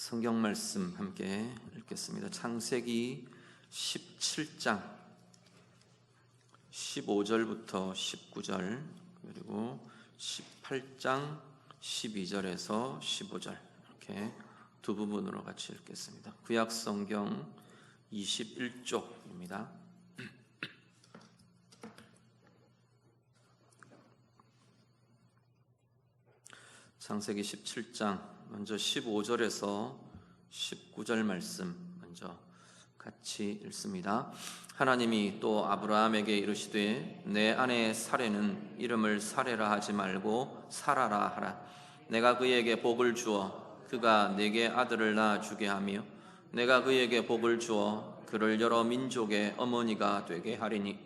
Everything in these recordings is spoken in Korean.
성경 말씀 함께 읽겠습니다. 창세기 17장 15절부터 19절 그리고 18장 12절에서 15절 이렇게 두 부분으로 같이 읽겠습니다. 구약 성경 21쪽입니다. 창세기 17장 먼저 15절에서 19절 말씀 먼저 같이 읽습니다. 하나님이 또 아브라함에게 이르시되 내 아내 사레는 이름을 사레라 하지 말고 사라라 하라. 내가 그에게 복을 주어 그가 내게 아들을 낳아 주게 하며 내가 그에게 복을 주어 그를 여러 민족의 어머니가 되게 하리니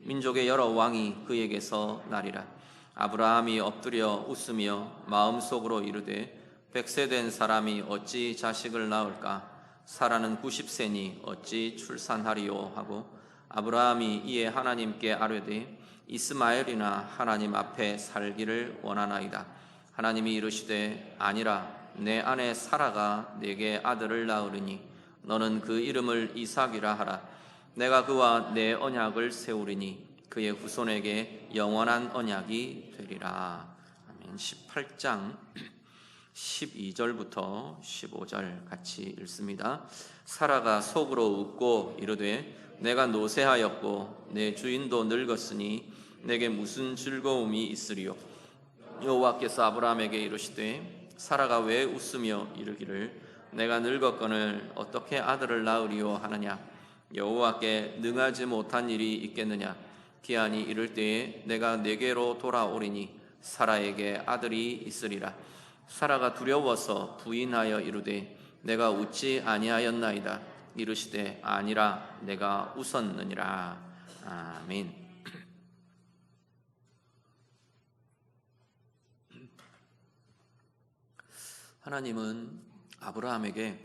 민족의 여러 왕이 그에게서 나리라. 아브라함이 엎드려 웃으며 마음속으로 이르되 100세 된 사람이 어찌 자식을 낳을까? 사라는 90세니 어찌 출산하리요? 하고 아브라함이 이에 하나님께 아뢰되 이스마엘이나 하나님 앞에 살기를 원하나이다. 하나님이 이르시되 아니라 내 아내 사라가 내게 아들을 낳으리니 너는 그 이름을 이삭이라 하라. 내가 그와 내 언약을 세우리니 그의 후손에게 영원한 언약이 되리라. 아멘. 18장 12절부터 15절 같이 읽습니다. 사라가 속으로 웃고 이르되 내가 노쇠하였고 내 주인도 늙었으니 내게 무슨 즐거움이 있으리요? 여호와께서 아브라함에게 이르시되 사라가 왜 웃으며 이르기를 내가 늙었거늘 어떻게 아들을 낳으리요 하느냐? 여호와께 능하지 못한 일이 있겠느냐? 기한이 이를 때에 내가 내게로 돌아오리니 사라에게 아들이 있으리라. 사라가 두려워서 부인하여 이르되 내가 웃지 아니하였나이다. 이르시되 아니라 내가 웃었느니라. 아멘. 하나님은 아브라함에게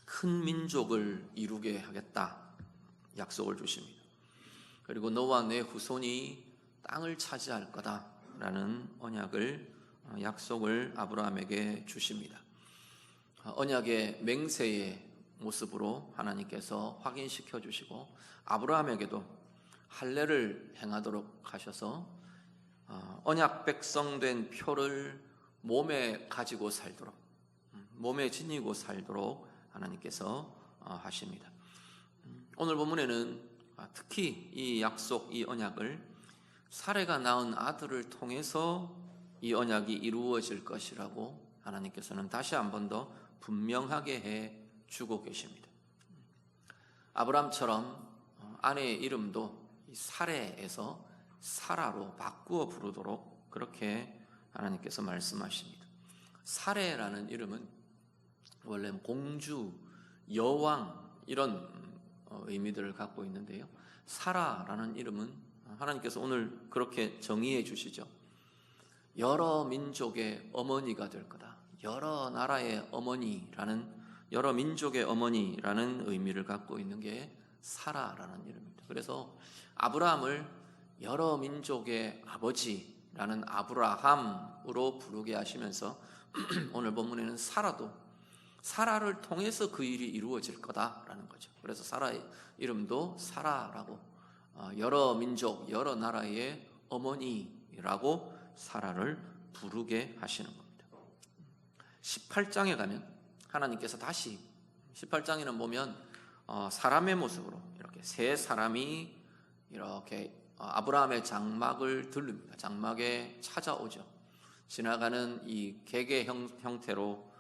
큰 민족을 이루게 하겠다 약속을 주십니다. 그리고 너와 내 후손이 땅을 차지할 거다라는 언약을 약속을 아브라함에게 주십니다. 언약의 맹세의 모습으로 하나님께서 확인시켜 주시고 아브라함에게도 할례를 행하도록 하셔서 언약 백성된 표를 몸에 가지고 살도록 몸에 지니고 살도록 하나님께서 하십니다. 오늘 본문에는 특히 이 약속, 이 언약을 사레가 낳은 아들을 통해서 이 언약이 이루어질 것이라고 하나님께서는 다시 한 번 더 분명하게 해 주고 계십니다. 아브라함처럼 아내의 이름도 사레에서 사라로 바꾸어 부르도록 그렇게 하나님께서 말씀하십니다. 사레라는 이름은 원래 공주, 여왕 이런 의미들을 갖고 있는데요. 사라라는 이름은 하나님께서 오늘 그렇게 정의해 주시죠. 여러 민족의 어머니가 될 거다. 여러 나라의 어머니라는, 여러 민족의 어머니라는 의미를 갖고 있는 게 사라라는 이름입니다. 그래서 아브라함을 여러 민족의 아버지라는 아브라함으로 부르게 하시면서 오늘 본문에는 사라를 통해서 그 일이 이루어질 거다라는 거죠. 그래서 사라의 이름도 사라라고, 여러 민족, 여러 나라의 어머니라고 사라를 부르게 하시는 겁니다. 18장에 가면 하나님께서 다시 18장에는 보면 사람의 모습으로 이렇게 세 사람이 이렇게 아브라함의 장막을 들릅니다. 장막에 찾아오죠. 지나가는 이 개의 형태로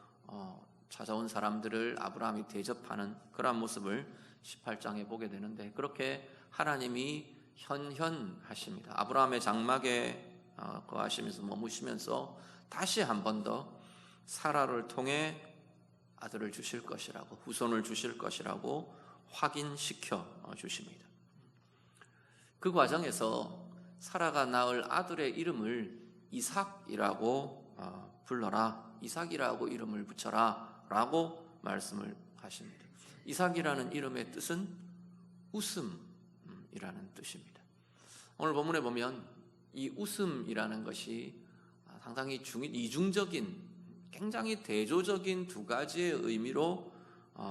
찾아온 사람들을 아브라함이 대접하는 그런 모습을 18장에 보게 되는데, 그렇게 하나님이 현현하십니다. 아브라함의 장막에 거하시면서 머무시면서 다시 한 번 더 사라를 통해 아들을 주실 것이라고, 후손을 주실 것이라고 확인시켜 주십니다. 그 과정에서 사라가 낳을 아들의 이름을 이삭이라고 불러라, 이삭이라고 이름을 붙여라 라고 말씀을 하십니다. 이삭이라는 이름의 뜻은 웃음이라는 뜻입니다. 오늘 본문에 보면 이 웃음이라는 것이 상당히 이중적인 굉장히 대조적인 두 가지의 의미로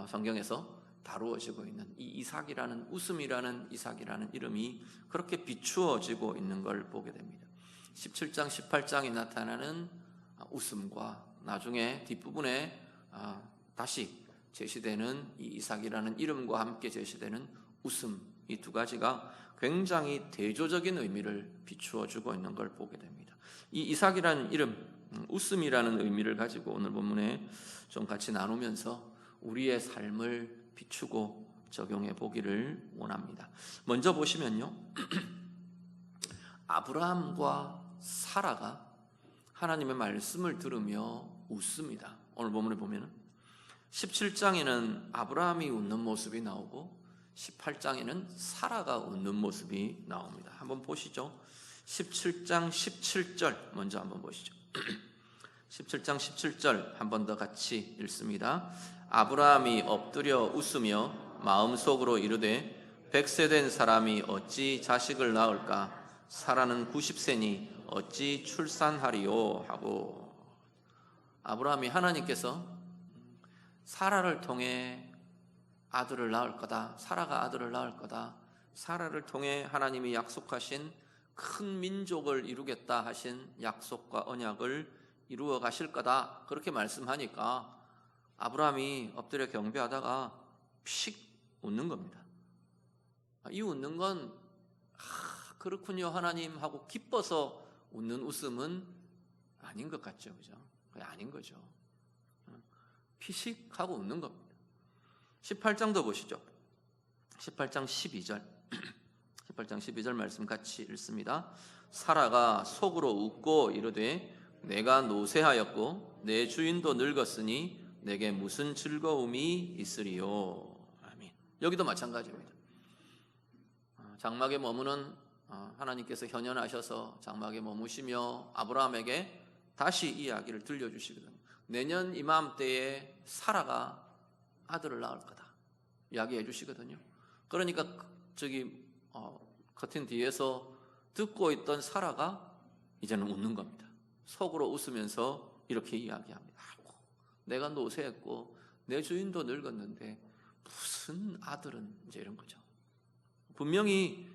성경에서 다루어지고 있는 이 이삭이라는, 웃음이라는 이삭이라는 이름이 그렇게 비추어지고 있는 걸 보게 됩니다. 17장, 18장에 나타나는 웃음과 나중에 뒷부분에 다시 제시되는 이 이삭이라는 이름과 함께 제시되는 웃음, 이 두 가지가 굉장히 대조적인 의미를 비추어주고 있는 걸 보게 됩니다. 이 이삭이라는 이름, 웃음이라는 의미를 가지고 오늘 본문에 좀 같이 나누면서 우리의 삶을 비추고 적용해 보기를 원합니다. 먼저 보시면요, 아브라함과 사라가 하나님의 말씀을 들으며 웃습니다. 오늘 본문에 보면 17장에는 아브라함이 웃는 모습이 나오고 18장에는 사라가 웃는 모습이 나옵니다. 한번 보시죠. 17장 17절 먼저 한번 보시죠. 17장 17절 한 번 더 같이 읽습니다. 아브라함이 엎드려 웃으며 마음속으로 이르되 100세 된 사람이 어찌 자식을 낳을까? 사라는 90세니 어찌 출산하리요? 하고, 아브라함이 하나님께서 사라를 통해 아들을 낳을 거다, 사라가 아들을 낳을 거다, 사라를 통해 하나님이 약속하신 큰 민족을 이루겠다 하신 약속과 언약을 이루어 가실 거다, 그렇게 말씀하니까 아브라함이 엎드려 경배하다가 픽 웃는 겁니다. 이 웃는 건 그렇군요 하나님 하고 기뻐서 웃는 웃음은 아닌 것 같죠, 그죠? 그게 아닌 거죠. 피식하고 웃는 겁니다. 18장도 보시죠. 18장 12절 18장 12절 말씀 같이 읽습니다. 사라가 속으로 웃고 이르되 내가 노쇠하였고 내 주인도 늙었으니 내게 무슨 즐거움이 있으리요? 아멘. 여기도 마찬가지입니다. 장막에 머무는 하나님께서 현현하셔서 장막에 머무시며 아브라함에게 다시 이야기를 들려주시거든요. 내년 이맘때에 사라가 아들을 낳을 거다 이야기해 주시거든요. 그러니까 커튼 뒤에서 듣고 있던 사라가 이제는 웃는 겁니다. 속으로 웃으면서 이렇게 이야기합니다. 아이고, 내가 노쇠했고 내 주인도 늙었는데 무슨 아들은, 이제 이런 거죠. 분명히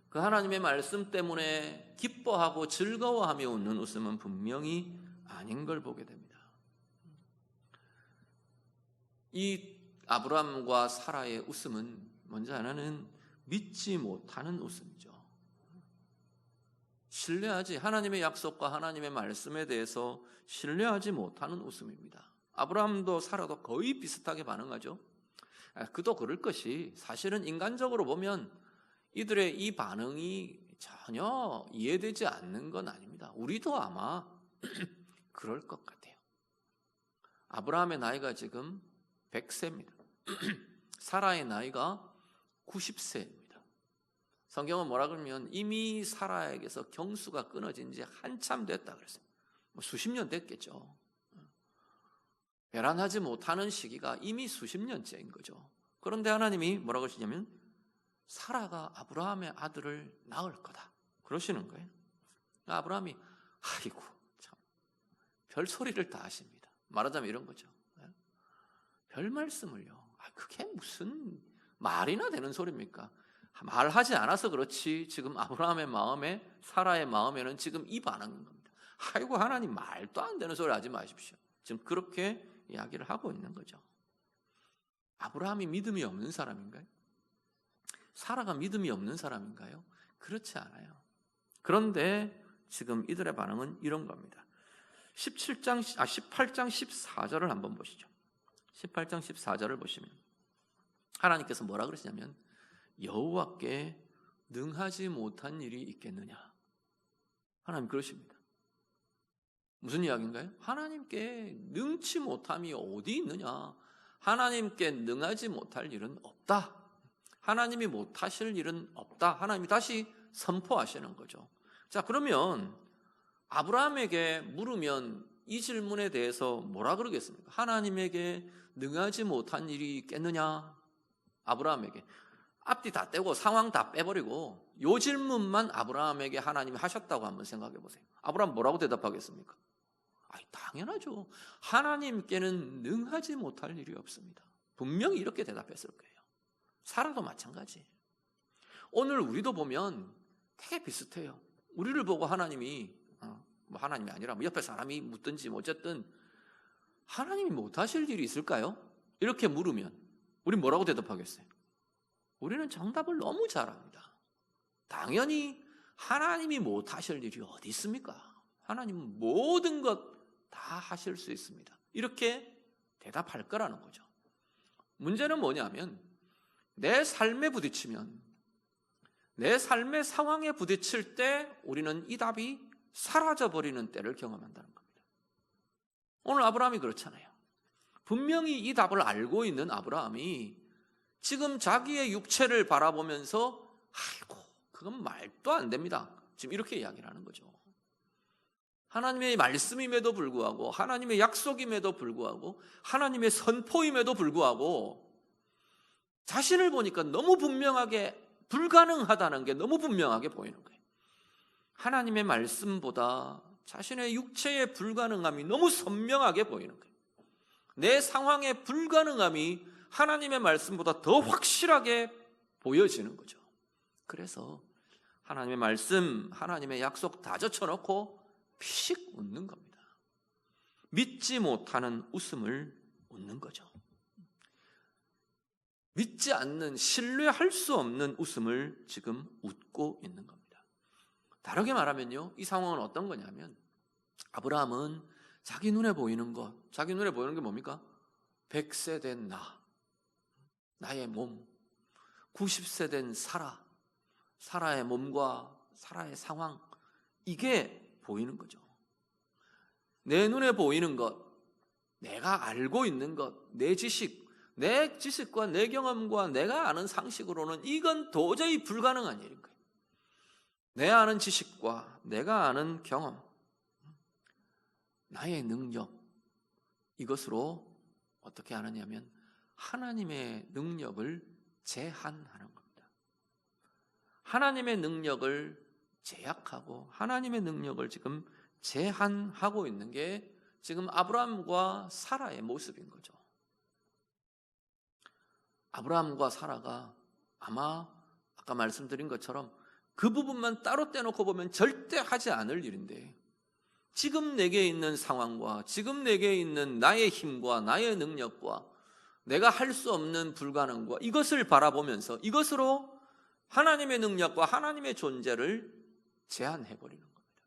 그 하나님의 말씀 때문에 기뻐하고 즐거워하며 웃는 웃음은 분명히 아닌 걸 보게 됩니다. 이 아브라함과 사라의 웃음은 먼저 하나는 믿지 못하는 웃음이죠. 신뢰하지, 하나님의 약속과 하나님의 말씀에 대해서 신뢰하지 못하는 웃음입니다. 아브라함도 사라도 거의 비슷하게 반응하죠. 그도 그럴 것이, 사실은 인간적으로 보면 이들의 이 반응이 전혀 이해되지 않는 건 아닙니다. 우리도 아마 그럴 것 같아요. 아브라함의 나이가 지금 100세입니다. 사라의 나이가 90세입니다. 성경은 뭐라 그러면 이미 사라에게서 경수가 끊어진 지 한참 됐다 그랬어요. 수십 년 됐겠죠. 배란하지 못하는 시기가 이미 수십 년째인 거죠. 그런데 하나님이 뭐라고 하시냐면 사라가 아브라함의 아들을 낳을 거다 그러시는 거예요. 아브라함이 아이고 참 별소리를 다 하십니다. 말하자면 이런 거죠. 별 말씀을요. 그게 무슨 말이나 되는 소리입니까? 말하지 않아서 그렇지 지금 아브라함의 마음에, 사라의 마음에는 지금 이 반응인 겁니다. 아이고 하나님 말도 안 되는 소리 하지 마십시오. 지금 그렇게 이야기를 하고 있는 거죠. 아브라함이 믿음이 없는 사람인가요? 사라가 믿음이 없는 사람인가요? 그렇지 않아요. 그런데 지금 이들의 반응은 이런 겁니다. 18장 14절을 한번 보시죠. 18장 14절을 보시면 하나님께서 뭐라 그러시냐면 여호와께 능하지 못한 일이 있겠느냐. 하나님 그러십니다. 무슨 이야기인가요? 하나님께 능치 못함이 어디 있느냐. 하나님께 능하지 못할 일은 없다. 하나님이 못하실 일은 없다. 하나님이 다시 선포하시는 거죠. 자, 그러면 아브라함에게 물으면 이 질문에 대해서 뭐라 그러겠습니까? 하나님에게 능하지 못한 일이 있겠느냐? 아브라함에게 앞뒤 다 떼고 상황 다 빼버리고 이 질문만 아브라함에게 하나님이 하셨다고 한번 생각해 보세요. 아브라함 뭐라고 대답하겠습니까? 당연하죠. 하나님께는 능하지 못할 일이 없습니다. 분명히 이렇게 대답했을 거예요. 사라도 마찬가지. 오늘 우리도 보면 되게 비슷해요. 우리를 보고 하나님이 하나님이 아니라 옆에 사람이 묻든지 어쨌든 하나님이 못하실 일이 있을까요? 이렇게 물으면 우린 뭐라고 대답하겠어요? 우리는 정답을 너무 잘합니다. 당연히 하나님이 못하실 일이 어디 있습니까? 하나님은 모든 것 다 하실 수 있습니다. 이렇게 대답할 거라는 거죠. 문제는 뭐냐면 내 삶에 부딪히면, 내 삶의 상황에 부딪힐 때 우리는 이 답이 사라져버리는 때를 경험한다는 겁니다. 오늘 아브라함이 그렇잖아요. 분명히 이 답을 알고 있는 아브라함이 지금 자기의 육체를 바라보면서 그건 말도 안 됩니다. 지금 이렇게 이야기를 하는 거죠. 하나님의 말씀임에도 불구하고, 하나님의 약속임에도 불구하고, 하나님의 선포임에도 불구하고 자신을 보니까 너무 분명하게 불가능하다는 게 너무 분명하게 보이는 거예요. 하나님의 말씀보다 자신의 육체의 불가능함이 너무 선명하게 보이는 거예요. 내 상황의 불가능함이 하나님의 말씀보다 더 확실하게 보여지는 거죠. 그래서 하나님의 말씀, 하나님의 약속 다 젖혀놓고 피식 웃는 겁니다. 믿지 못하는 웃음을 웃는 거죠. 믿지 않는, 신뢰할 수 없는 웃음을 지금 웃고 있는 겁니다. 다르게 말하면요, 이 상황은 어떤 거냐면 아브라함은 자기 눈에 보이는 것, 자기 눈에 보이는 게 뭡니까? 100세 된 나의 몸, 90세 된 사라의 몸과 사라의 상황, 이게 보이는 거죠. 내 눈에 보이는 것, 내가 알고 있는 것, 내 지식과 내 경험과 내가 아는 상식으로는 이건 도저히 불가능한 일인 거예요. 내 아는 지식과 내가 아는 경험, 나의 능력, 이것으로 어떻게 하느냐면 하나님의 능력을 제한하는 겁니다. 하나님의 능력을 제약하고 하나님의 능력을 지금 제한하고 있는 게 지금 아브라함과 사라의 모습인 거죠. 아브라함과 사라가 아마 아까 말씀드린 것처럼 그 부분만 따로 떼놓고 보면 절대 하지 않을 일인데, 지금 내게 있는 상황과 지금 내게 있는 나의 힘과 나의 능력과 내가 할 수 없는 불가능과 이것을 바라보면서 이것으로 하나님의 능력과 하나님의 존재를 제한해버리는 겁니다.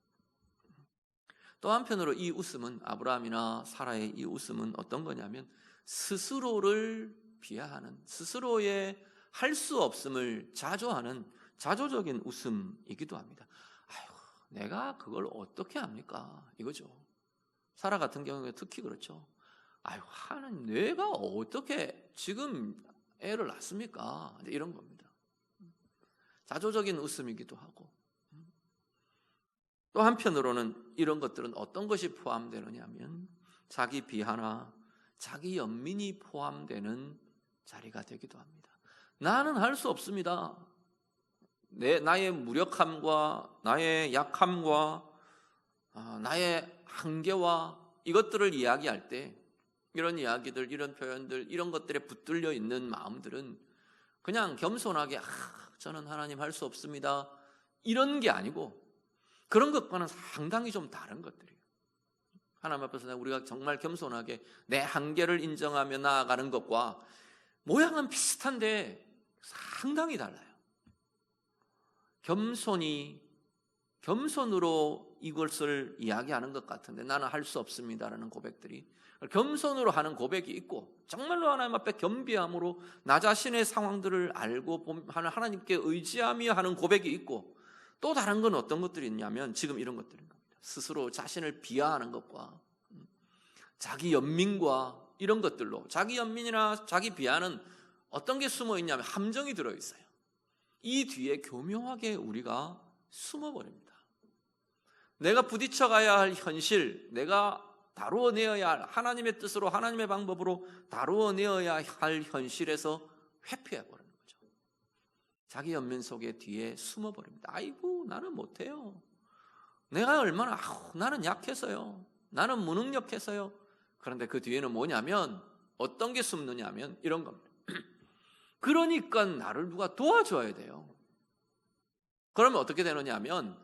또 한편으로 이 웃음은, 아브라함이나 사라의 이 웃음은 어떤 거냐면 스스로를 비하하는, 스스로의 할 수 없음을 자조하는 자조적인 웃음이기도 합니다. 내가 그걸 어떻게 합니까? 이거죠. 사라 같은 경우에 특히 그렇죠. 하나님, 내가 어떻게 지금 애를 낳습니까? 이런 겁니다. 자조적인 웃음이기도 하고, 또 한편으로는 이런 것들은 어떤 것이 포함되느냐 하면 자기 비하나 자기 연민이 포함되는 자리가 되기도 합니다. 나는 할 수 없습니다. 나의 무력함과 나의 약함과 나의 한계와 이것들을 이야기할 때 이런 이야기들, 이런 표현들, 이런 것들에 붙들려 있는 마음들은 그냥 겸손하게 저는 하나님 할 수 없습니다, 이런 게 아니고 그런 것과는 상당히 좀 다른 것들이에요. 하나님 앞에서 우리가 정말 겸손하게 내 한계를 인정하며 나아가는 것과 모양은 비슷한데 상당히 달라요. 겸손으로 이것을 이야기하는 것 같은데 나는 할 수 없습니다라는 고백들이, 겸손으로 하는 고백이 있고 정말로 하나님 앞에 겸비함으로 나 자신의 상황들을 알고 하나님께 의지하며 하는 고백이 있고, 또 다른 건 어떤 것들이 있냐면 지금 이런 것들인 겁니다. 스스로 자신을 비하하는 것과 자기 연민과 이런 것들로, 자기 연민이나 자기 비하는 어떤 게 숨어 있냐면 함정이 들어있어요. 이 뒤에 교묘하게 우리가 숨어버립니다. 내가 부딪혀가야 할 현실, 내가 다루어내어야 할 하나님의 뜻으로 하나님의 방법으로 다루어내어야 할 현실에서 회피해버리는 거죠. 자기 연민 속에 뒤에 숨어버립니다. 나는 못해요. 내가 얼마나 나는 약해서요. 나는 무능력해서요. 그런데 그 뒤에는 뭐냐면 어떤 게 숨느냐면 이런 겁니다. 그러니까 나를 누가 도와줘야 돼요. 그러면 어떻게 되느냐면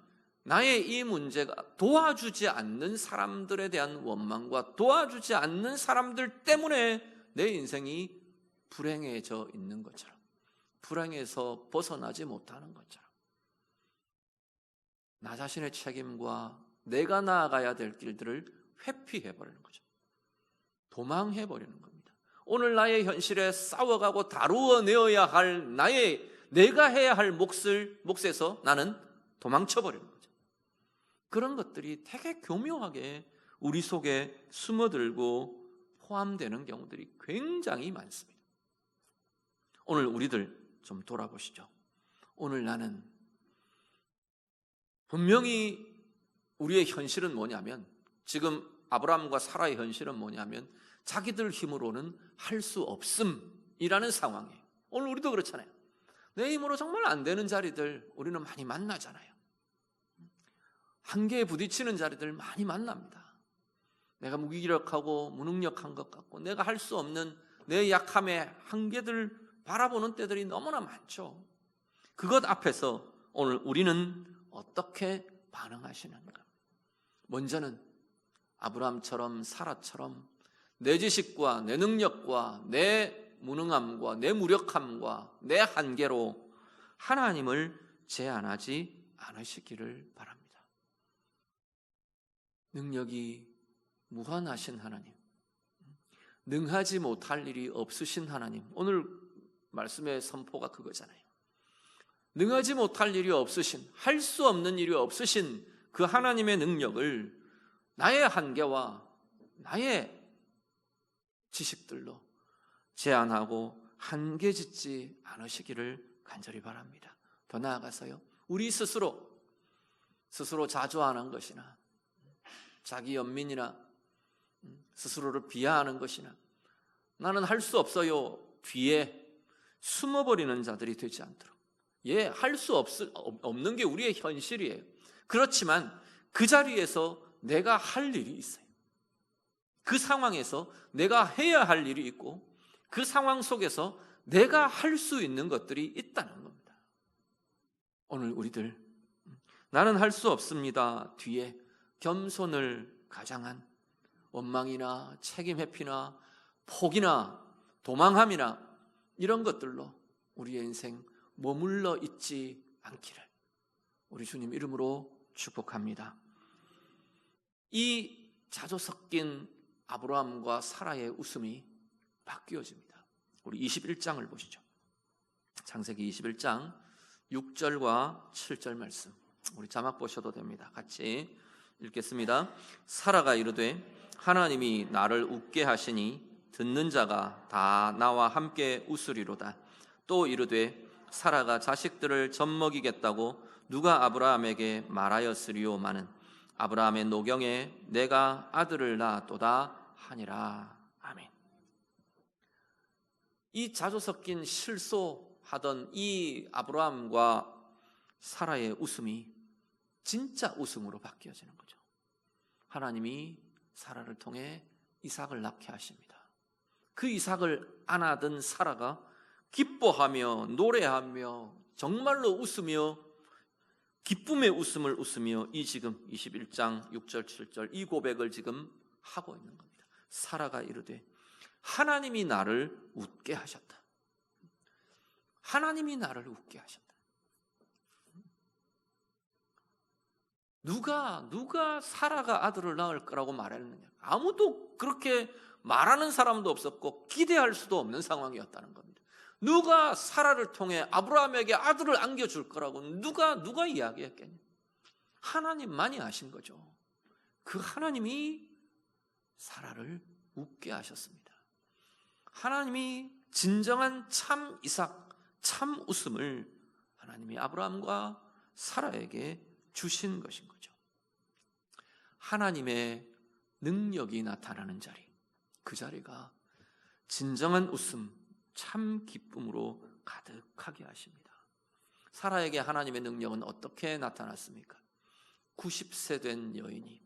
나의 이 문제가 도와주지 않는 사람들에 대한 원망과 도와주지 않는 사람들 때문에 내 인생이 불행해져 있는 것처럼, 불행에서 벗어나지 못하는 것처럼, 나 자신의 책임과 내가 나아가야 될 길들을 회피해버리는 거죠. 도망해버리는 겁니다. 오늘 나의 현실에 싸워가고 다루어내어야 할 내가 해야 할 몫에서 나는 도망쳐버리는 거죠. 그런 것들이 되게 교묘하게 우리 속에 숨어들고 포함되는 경우들이 굉장히 많습니다. 오늘 우리들 좀 돌아보시죠. 오늘 나는 분명히 우리의 현실은 뭐냐면, 지금 아브라함과 사라의 현실은 뭐냐면 자기들 힘으로는 할 수 없음이라는 상황이에요. 오늘 우리도 그렇잖아요. 내 힘으로 정말 안 되는 자리들 우리는 많이 만나잖아요. 한계에 부딪히는 자리들 많이 만납니다. 내가 무기력하고 무능력한 것 같고 내가 할 수 없는 내 약함의 한계들 바라보는 때들이 너무나 많죠. 그것 앞에서 오늘 우리는 어떻게 반응하시는가? 먼저는 아브라함처럼 사라처럼 내 지식과 내 능력과 내 무능함과 내 무력함과 내 한계로 하나님을 제한하지 않으시기를 바랍니다. 능력이 무한하신 하나님, 능하지 못할 일이 없으신 하나님, 오늘 말씀의 선포가 그거잖아요. 능하지 못할 일이 없으신, 할 수 없는 일이 없으신 그 하나님의 능력을 나의 한계와 나의 지식들로 제한하고 한계 짓지 않으시기를 간절히 바랍니다. 더 나아가서요, 우리 스스로 자조하는 것이나 자기 연민이나 스스로를 비하하는 것이나 나는 할 수 없어요 뒤에 숨어버리는 자들이 되지 않도록, 할 수 없는 게 우리의 현실이에요. 그렇지만 그 자리에서 내가 할 일이 있어요. 그 상황에서 내가 해야 할 일이 있고 그 상황 속에서 내가 할 수 있는 것들이 있다는 겁니다. 오늘 우리들 나는 할 수 없습니다 뒤에 겸손을 가장한 원망이나 책임 회피나 포기나 도망함이나 이런 것들로 우리의 인생 머물러 있지 않기를 우리 주님 이름으로 축복합니다. 이 자조 섞인 아브라함과 사라의 웃음이 바뀌어집니다. 우리 21장을 보시죠. 창세기 21장 6절과 7절 말씀, 우리 자막 보셔도 됩니다. 같이 읽겠습니다. 사라가 이르되 하나님이 나를 웃게 하시니 듣는 자가 다 나와 함께 웃으리로다. 또 이르되 사라가 자식들을 젖먹이겠다고 누가 아브라함에게 말하였으리오마는 아브라함의 노경에 내가 아들을 낳았도다 하니라. 아멘. 이 자조 섞인 실소하던 이 아브라함과 사라의 웃음이 진짜 웃음으로 바뀌어지는 거죠. 하나님이 사라를 통해 이삭을 낳게 하십니다. 그 이삭을 안아든 사라가 기뻐하며 노래하며 정말로 웃으며 기쁨의 웃음을 웃으며 이 지금 21장 6절 7절 이 고백을 지금 하고 있는 겁니다. 사라가 이르되 하나님이 나를 웃게 하셨다. 하나님이 나를 웃게 하셨다. 누가 사라가 아들을 낳을 거라고 말했느냐? 아무도 그렇게 말하는 사람도 없었고 기대할 수도 없는 상황이었다는 겁니다. 누가 사라를 통해 아브라함에게 아들을 안겨줄 거라고 누가 이야기했겠냐? 하나님만이 아신 거죠. 그 하나님이 사라를 웃게 하셨습니다. 하나님이 진정한 참 이삭, 참 웃음을 하나님이 아브라함과 사라에게 주신 것인 거죠. 하나님의 능력이 나타나는 자리, 그 자리가 진정한 웃음, 참 기쁨으로 가득하게 하십니다. 사라에게 하나님의 능력은 어떻게 나타났습니까? 90세 된 여인이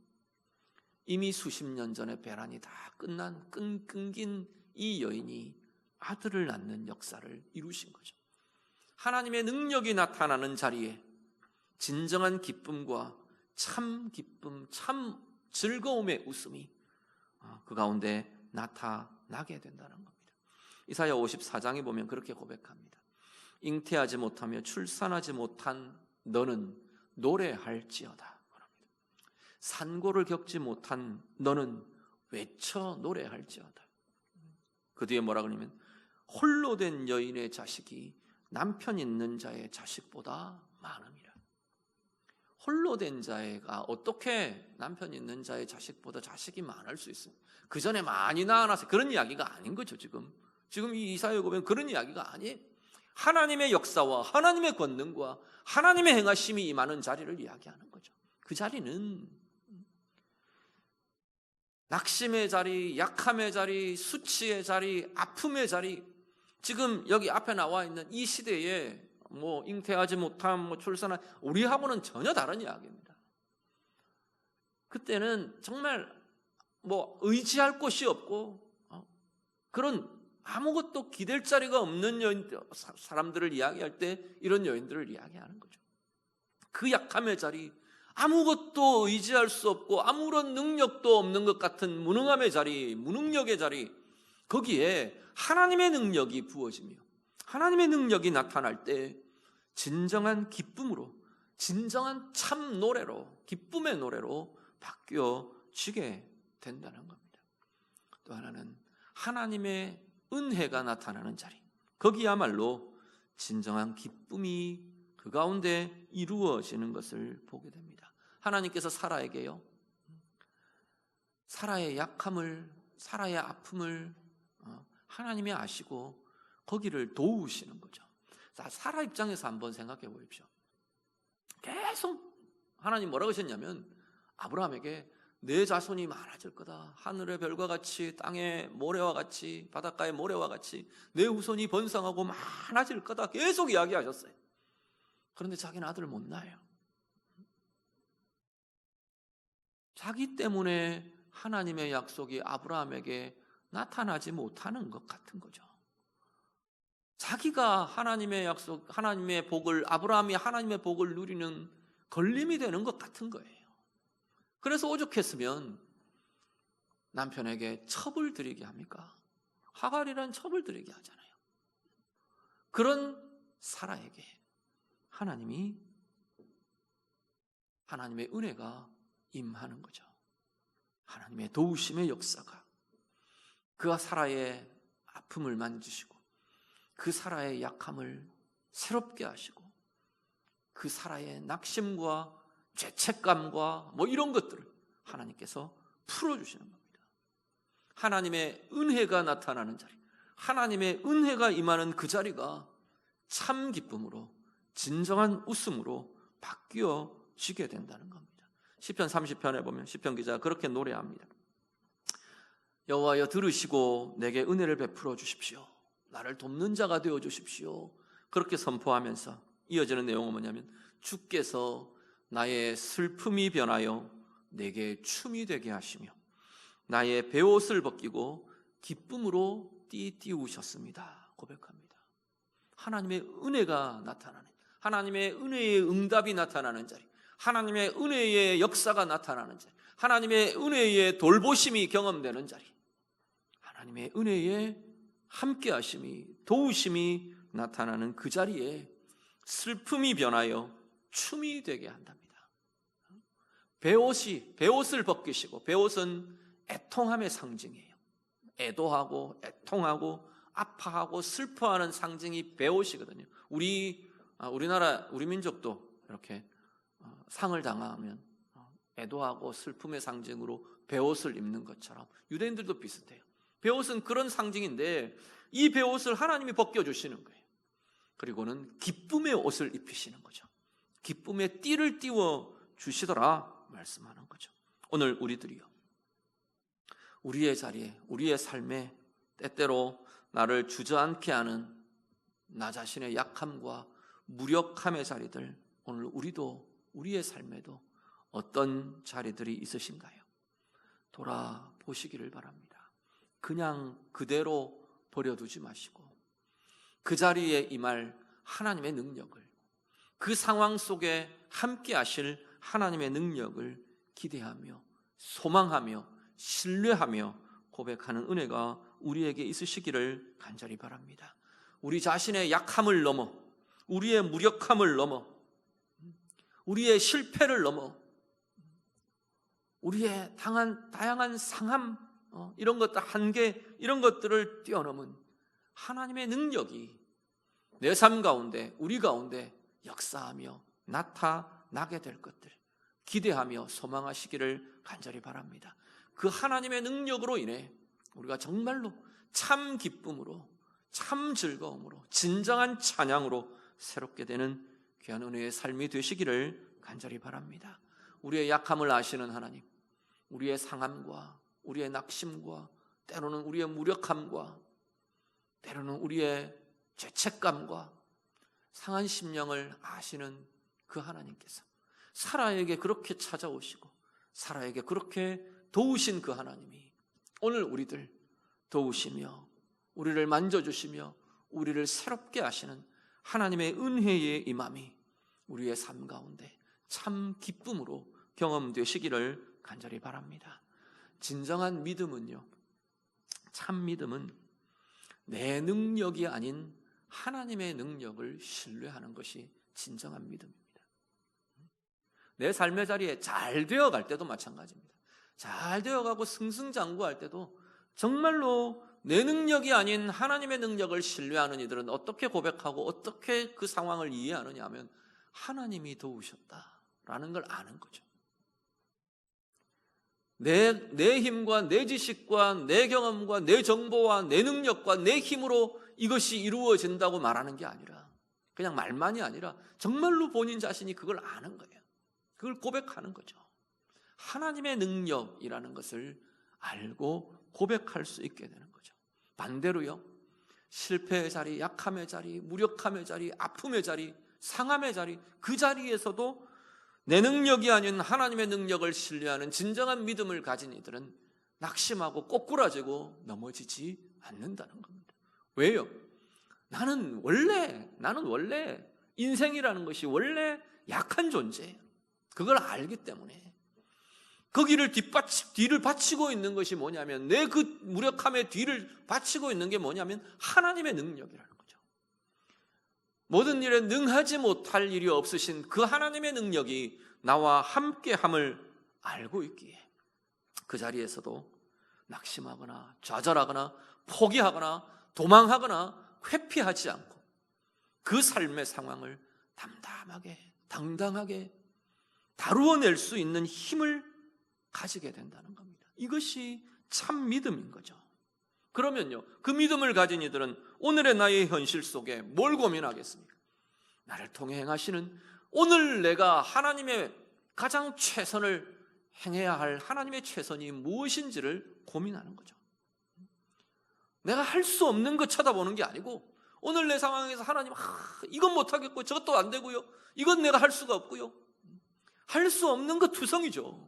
이미 수십 년 전에 배란이 다 끝난 끊긴 이 여인이 아들을 낳는 역사를 이루신 거죠. 하나님의 능력이 나타나는 자리에 진정한 기쁨과 참 기쁨, 참 즐거움의 웃음이 그 가운데 나타나게 된다는 겁니다. 이사야 54장에 보면 그렇게 고백합니다. 잉태하지 못하며 출산하지 못한 너는 노래할지어다. 산고를 겪지 못한 너는 외쳐 노래할지어다. 그 뒤에 뭐라 그러냐면 홀로 된 여인의 자식이 남편 있는 자의 자식보다 많음이라. 홀로 된 자가 어떻게 남편 있는 자의 자식보다 자식이 많을 수 있습니까? 그 전에 많이 낳아놔서 그런 이야기가 아닌 거죠. 지금 이 이사야 보면 그런 이야기가 아니에요. 하나님의 역사와 하나님의 권능과 하나님의 행하심이 임하는 자리를 이야기하는 거죠. 그 자리는 낙심의 자리, 약함의 자리, 수치의 자리, 아픔의 자리, 지금 여기 앞에 나와 있는 이 시대에 잉태하지 못함, 출산한 우리하고는 전혀 다른 이야기입니다. 그때는 정말 의지할 곳이 없고 그런 아무것도 기댈 자리가 없는 사람들을 이야기할 때 이런 여인들을 이야기하는 거죠. 그 약함의 자리, 아무것도 의지할 수 없고 아무런 능력도 없는 것 같은 무능함의 자리, 무능력의 자리, 거기에 하나님의 능력이 부어지며 하나님의 능력이 나타날 때 진정한 기쁨으로, 진정한 참 노래로, 기쁨의 노래로 바뀌어지게 된다는 겁니다. 또 하나는 하나님의 은혜가 나타나는 자리, 거기야말로 진정한 기쁨이 그 가운데 이루어지는 것을 보게 됩니다. 하나님께서 사라에게요, 사라의 약함을, 사라의 아픔을 하나님이 아시고 거기를 도우시는 거죠. 자, 사라 입장에서 한번 생각해 보십시오. 계속 하나님 뭐라고 하셨냐면 아브라함에게 내 자손이 많아질 거다. 하늘의 별과 같이, 땅의 모래와 같이, 바닷가의 모래와 같이 내 후손이 번성하고 많아질 거다. 계속 이야기하셨어요. 그런데 자기는 아들을 못 낳아요. 자기 때문에 하나님의 약속이 아브라함에게 나타나지 못하는 것 같은 거죠. 자기가 하나님의 약속, 하나님의 복을, 아브라함이 하나님의 복을 누리는 걸림이 되는 것 같은 거예요. 그래서 오죽했으면 남편에게 첩을 들이게 합니까? 하갈이란 첩을 들이게 하잖아요. 그런 사라에게 하나님의 은혜가 임하는 거죠. 하나님의 도우심의 역사가 그와 사라의 아픔을 만지시고 그 사라의 약함을 새롭게 하시고 그 사라의 낙심과 죄책감과 이런 것들을 하나님께서 풀어주시는 겁니다. 하나님의 은혜가 나타나는 자리, 하나님의 은혜가 임하는 그 자리가 참 기쁨으로, 진정한 웃음으로 바뀌어지게 된다는 겁니다. 시편 30편에 보면 시편 기자가 그렇게 노래합니다. 여호와여 들으시고 내게 은혜를 베풀어 주십시오. 나를 돕는 자가 되어 주십시오. 그렇게 선포하면서 이어지는 내용은 뭐냐면 주께서 나의 슬픔이 변하여 내게 춤이 되게 하시며 나의 베옷을 벗기고 기쁨으로 띠우셨습니다. 고백합니다. 하나님의 은혜가 나타나는, 하나님의 은혜의 응답이 나타나는 자리, 하나님의 은혜의 역사가 나타나는 자리, 하나님의 은혜의 돌보심이 경험되는 자리, 하나님의 은혜의 함께하심이, 도우심이 나타나는 그 자리에 슬픔이 변하여 춤이 되게 한답니다. 베옷을 벗기시고, 베옷은 애통함의 상징이에요. 애도하고 애통하고 아파하고 슬퍼하는 상징이 베옷이거든요. 우리나라, 우리 민족도 이렇게 상을 당하면 애도하고 슬픔의 상징으로 베옷을 입는 것처럼 유대인들도 비슷해요. 베옷은 그런 상징인데 이 베옷을 하나님이 벗겨주시는 거예요. 그리고는 기쁨의 옷을 입히시는 거죠. 기쁨의 띠를 띄워 주시더라 말씀하는 거죠. 오늘 우리들이요, 우리의 자리에, 우리의 삶에 때때로 나를 주저앉게 하는 나 자신의 약함과 무력함의 자리들, 오늘 우리도, 우리의 삶에도 어떤 자리들이 있으신가요? 돌아보시기를 바랍니다. 그냥 그대로 버려두지 마시고 그 자리에 임할 하나님의 능력을, 그 상황 속에 함께 하실 하나님의 능력을 기대하며 소망하며 신뢰하며 고백하는 은혜가 우리에게 있으시기를 간절히 바랍니다. 우리 자신의 약함을 넘어, 우리의 무력함을 넘어, 우리의 실패를 넘어, 우리의 당한 다양한 상함, 이런 것들, 한계, 이런 것들을 뛰어넘은 하나님의 능력이 내 삶 가운데, 우리 가운데 역사하며 나타나게 될 것들 기대하며 소망하시기를 간절히 바랍니다. 그 하나님의 능력으로 인해 우리가 정말로 참 기쁨으로, 참 즐거움으로, 진정한 찬양으로 새롭게 되는 귀한 은혜의 삶이 되시기를 간절히 바랍니다. 우리의 약함을 아시는 하나님, 우리의 상함과 우리의 낙심과 때로는 우리의 무력함과 때로는 우리의 죄책감과 상한 심령을 아시는 그 하나님께서 사라에게 그렇게 찾아오시고 사라에게 그렇게 도우신 그 하나님이 오늘 우리들 도우시며 우리를 만져주시며 우리를 새롭게 하시는 하나님의 은혜의 임함이 우리의 삶 가운데 참 기쁨으로 경험되시기를 간절히 바랍니다. 진정한 믿음은요, 참 믿음은 내 능력이 아닌 하나님의 능력을 신뢰하는 것이 진정한 믿음입니다. 내 삶의 자리에 잘 되어갈 때도 마찬가지입니다. 잘 되어가고 승승장구할 때도 정말로 내 능력이 아닌 하나님의 능력을 신뢰하는 이들은 어떻게 고백하고 어떻게 그 상황을 이해하느냐 하면 하나님이 도우셨다라는 걸 아는 거죠. 내 힘과 내 지식과 내 경험과 내 정보와 내 능력과 내 힘으로 이것이 이루어진다고 말하는 게 아니라 그냥 말만이 아니라 정말로 본인 자신이 그걸 아는 거예요. 그걸 고백하는 거죠. 하나님의 능력이라는 것을 알고 고백할 수 있게 되는 거죠. 반대로요, 실패의 자리, 약함의 자리, 무력함의 자리, 아픔의 자리, 상함의 자리, 그 자리에서도 내 능력이 아닌 하나님의 능력을 신뢰하는 진정한 믿음을 가진 이들은 낙심하고 꼬꾸라지고 넘어지지 않는다는 겁니다. 왜요? 나는 원래 인생이라는 것이 원래 약한 존재예요. 그걸 알기 때문에 거기를 뒤를 바치고 있는 것이 뭐냐면, 내 그 무력함의 뒤를 바치고 있는 게 뭐냐면 하나님의 능력이라는 거죠. 모든 일에 능하지 못할 일이 없으신 그 하나님의 능력이 나와 함께함을 알고 있기에 그 자리에서도 낙심하거나 좌절하거나 포기하거나 도망하거나 회피하지 않고 그 삶의 상황을 담담하게 당당하게 다루어낼 수 있는 힘을 가지게 된다는 겁니다. 이것이 참 믿음인 거죠. 그러면요, 그 믿음을 가진 이들은 오늘의 나의 현실 속에 뭘 고민하겠습니까? 나를 통해 행하시는 오늘 내가 하나님의 가장 최선을 행해야 할 하나님의 최선이 무엇인지를 고민하는 거죠. 내가 할 수 없는 것 쳐다보는 게 아니고 오늘 내 상황에서 하나님, 이건 못하겠고 저것도 안 되고요, 이건 내가 할 수가 없고요. 할 수 없는 것 투성이죠.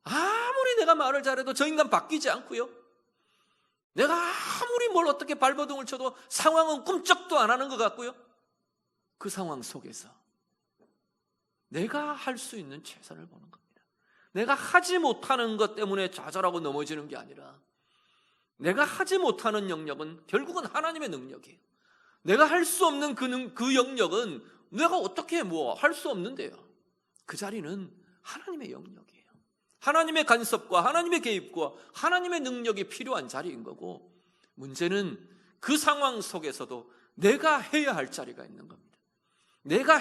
아무리 내가 말을 잘해도 저 인간 바뀌지 않고요, 내가 아무리 뭘 어떻게 발버둥을 쳐도 상황은 꿈쩍도 안 하는 것 같고요, 그 상황 속에서 내가 할 수 있는 최선을 보는 겁니다. 내가 하지 못하는 것 때문에 좌절하고 넘어지는 게 아니라 내가 하지 못하는 영역은 결국은 하나님의 능력이에요. 내가 할 수 없는 그 영역은 내가 어떻게 할 수 없는데요. 그 자리는 하나님의 영역이에요. 하나님의 간섭과 하나님의 개입과 하나님의 능력이 필요한 자리인 거고, 문제는 그 상황 속에서도 내가 해야 할 자리가 있는 겁니다. 내가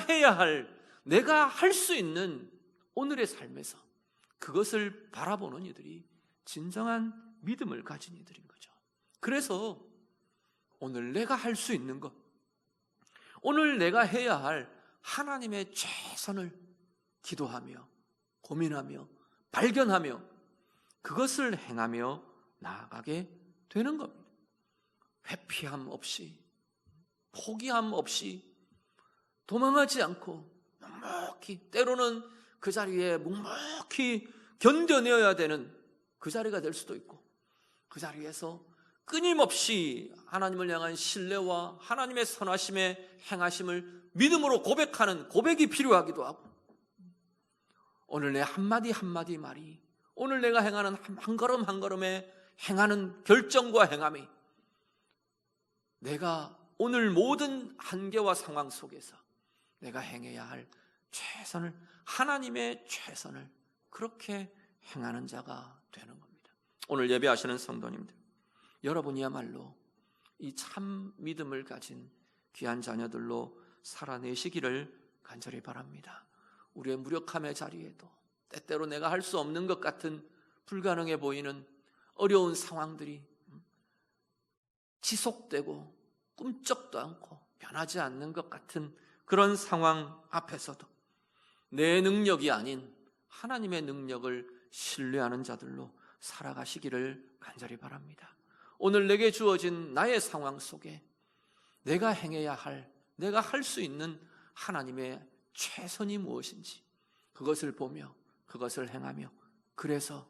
할 수 있는 오늘의 삶에서 그것을 바라보는 이들이 진정한 믿음을 가진 이들인 거죠. 그래서 오늘 내가 할 수 있는 것, 오늘 내가 해야 할 하나님의 최선을 기도하며 고민하며 발견하며 그것을 행하며 나아가게 되는 겁니다. 회피함 없이, 포기함 없이, 도망하지 않고 묵묵히, 때로는 그 자리에 묵묵히 견뎌내어야 되는 그 자리가 될 수도 있고, 그 자리에서 끊임없이 하나님을 향한 신뢰와 하나님의 선하심의 행하심을 믿음으로 고백하는 고백이 필요하기도 하고, 오늘 내 한마디 한마디 말이, 오늘 내가 행하는 한 걸음 한 걸음에 행하는 결정과 행함이 내가 오늘 모든 한계와 상황 속에서 내가 행해야 할 최선을, 하나님의 최선을 그렇게 행하는 자가 되는 겁니다. 오늘 예배하시는 성도님들, 여러분이야말로 이 참 믿음을 가진 귀한 자녀들로 살아내시기를 간절히 바랍니다. 우리의 무력함의 자리에도, 때때로 내가 할 수 없는 것 같은 불가능해 보이는 어려운 상황들이 지속되고 꿈쩍도 않고 변하지 않는 것 같은 그런 상황 앞에서도 내 능력이 아닌 하나님의 능력을 신뢰하는 자들로 살아가시기를 간절히 바랍니다. 오늘 내게 주어진 나의 상황 속에 내가 행해야 할, 내가 할 수 있는 하나님의 최선이 무엇인지 그것을 보며 그것을 행하며, 그래서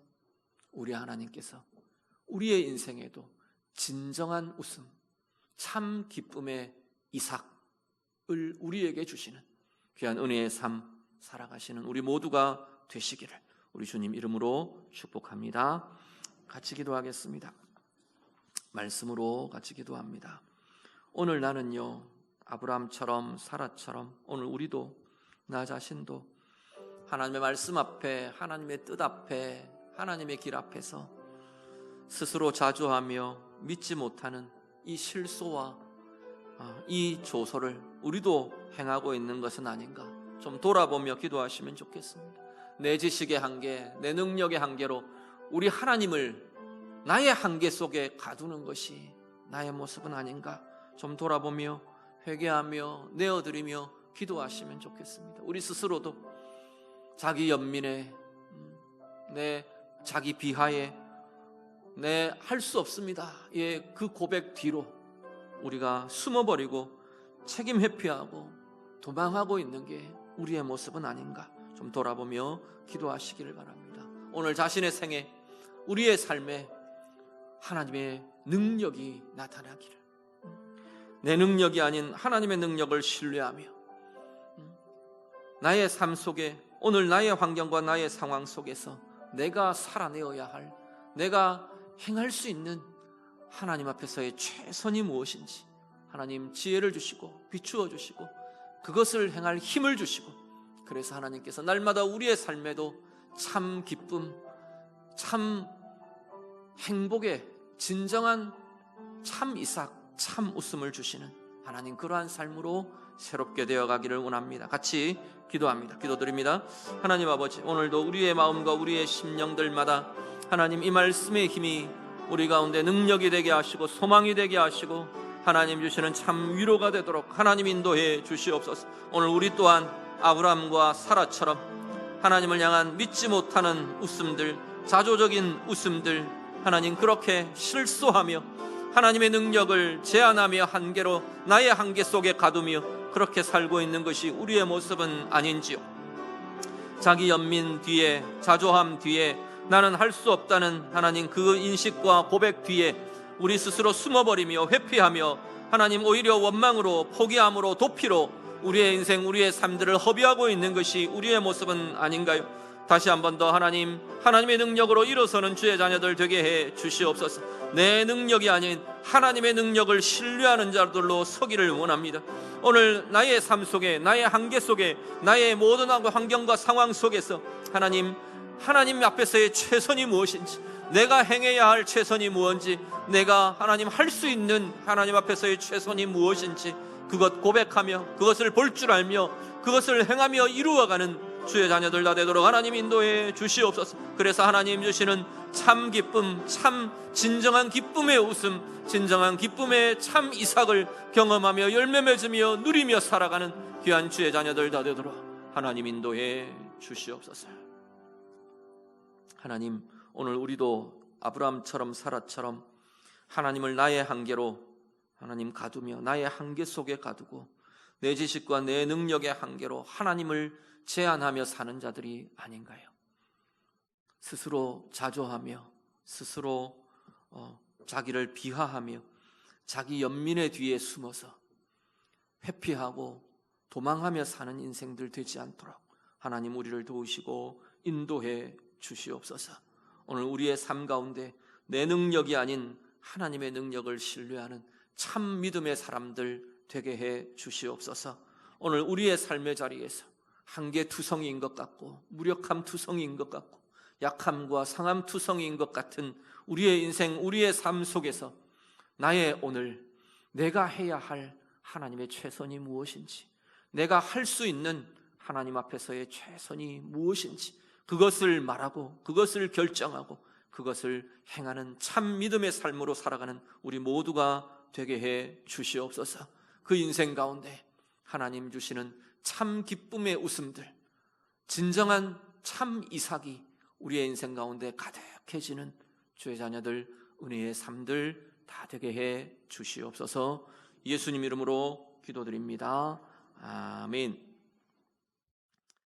우리 하나님께서 우리의 인생에도 진정한 웃음, 참 기쁨의 이삭을 우리에게 주시는 귀한 은혜의 삶 살아가시는 우리 모두가 되시기를 우리 주님 이름으로 축복합니다. 같이 기도하겠습니다. 말씀으로 같이 기도합니다. 오늘 나는요, 아브라함처럼 사라처럼 오늘 우리도, 나 자신도 하나님의 말씀 앞에, 하나님의 뜻 앞에, 하나님의 길 앞에서 스스로 자주하며 믿지 못하는 이 실소와 이 조소를 우리도 행하고 있는 것은 아닌가 좀 돌아보며 기도하시면 좋겠습니다. 내 지식의 한계, 내 능력의 한계로 우리 하나님을 나의 한계 속에 가두는 것이 나의 모습은 아닌가 좀 돌아보며 회개하며 내어드리며 기도하시면 좋겠습니다. 우리 스스로도 자기 연민에, 내 자기 비하에, 내 할 수 없습니다, 그 고백 뒤로 우리가 숨어버리고 책임 회피하고 도망하고 있는 게 우리의 모습은 아닌가 좀 돌아보며 기도하시기를 바랍니다. 오늘 자신의 생에, 우리의 삶에 하나님의 능력이 나타나기를, 내 능력이 아닌 하나님의 능력을 신뢰하며 나의 삶 속에, 오늘 나의 환경과 나의 상황 속에서 내가 살아내어야 할, 내가 행할 수 있는 하나님 앞에서의 최선이 무엇인지 하나님 지혜를 주시고 비추어 주시고 그것을 행할 힘을 주시고, 그래서 하나님께서 날마다 우리의 삶에도 참 기쁨, 참 행복의 진정한 참 이삭, 참 웃음을 주시는 하나님, 그러한 삶으로 새롭게 되어가기를 원합니다. 같이 기도합니다. 기도드립니다. 하나님 아버지, 오늘도 우리의 마음과 우리의 심령들마다 하나님 이 말씀의 힘이 우리 가운데 능력이 되게 하시고 소망이 되게 하시고 하나님 주시는 참 위로가 되도록 하나님 인도해 주시옵소서. 오늘 우리 또한 아브라함과 사라처럼 하나님을 향한 믿지 못하는 웃음들, 자조적인 웃음들, 하나님 그렇게 실수하며 하나님의 능력을 제한하며 한계로 나의 한계 속에 가두며 그렇게 살고 있는 것이 우리의 모습은 아닌지요. 자기 연민 뒤에, 자조함 뒤에, 나는 할 수 없다는 하나님 그 인식과 고백 뒤에 우리 스스로 숨어버리며 회피하며 하나님 오히려 원망으로, 포기함으로, 도피로 우리의 인생, 우리의 삶들을 허비하고 있는 것이 우리의 모습은 아닌가요? 다시 한 번 더 하나님, 하나님의 능력으로 일어서는 주의 자녀들 되게 해 주시옵소서. 내 능력이 아닌 하나님의 능력을 신뢰하는 자들로 서기를 원합니다. 오늘 나의 삶 속에, 나의 한계 속에, 나의 모든 환경과 상황 속에서 하나님 앞에서의 최선이 무엇인지, 내가 행해야 할 최선이 무엇인지, 내가 하나님 할 수 있는 하나님 앞에서의 최선이 무엇인지 그것 고백하며 그것을 볼 줄 알며 그것을 행하며 이루어가는 주의 자녀들 다 되도록 하나님 인도해 주시옵소서. 그래서 하나님 주시는 참 기쁨, 참 진정한 기쁨의 웃음, 진정한 기쁨의 참 이삭을 경험하며 열매 맺으며 누리며 살아가는 귀한 주의 자녀들 다 되도록 하나님 인도해 주시옵소서. 하나님, 오늘 우리도 아브라함처럼 사라처럼 하나님을 나의 한계로 하나님 가두며 나의 한계 속에 가두고 내 지식과 내 능력의 한계로 하나님을 제한하며 사는 자들이 아닌가요? 스스로 자조하며 스스로 자기를 비하하며 자기 연민의 뒤에 숨어서 회피하고 도망하며 사는 인생들 되지 않도록 하나님 우리를 도우시고 인도해 주시옵소서. 오늘 우리의 삶 가운데 내 능력이 아닌 하나님의 능력을 신뢰하는 참 믿음의 사람들 되게 해 주시옵소서. 오늘 우리의 삶의 자리에서 한계투성이인 것 같고 무력함투성이인 것 같고 약함과 상함투성이인 것 같은 우리의 인생, 우리의 삶 속에서 나의 오늘 내가 해야 할 하나님의 최선이 무엇인지, 내가 할 수 있는 하나님 앞에서의 최선이 무엇인지 그것을 말하고 그것을 결정하고 그것을 행하는 참 믿음의 삶으로 살아가는 우리 모두가 되게 해 주시옵소서. 그 인생 가운데 하나님 주시는 참 기쁨의 웃음들, 진정한 참 이삭이 우리의 인생 가운데 가득해지는 주의 자녀들 은혜의 삶들 다 되게 해 주시옵소서. 예수님 이름으로 기도드립니다. 아멘.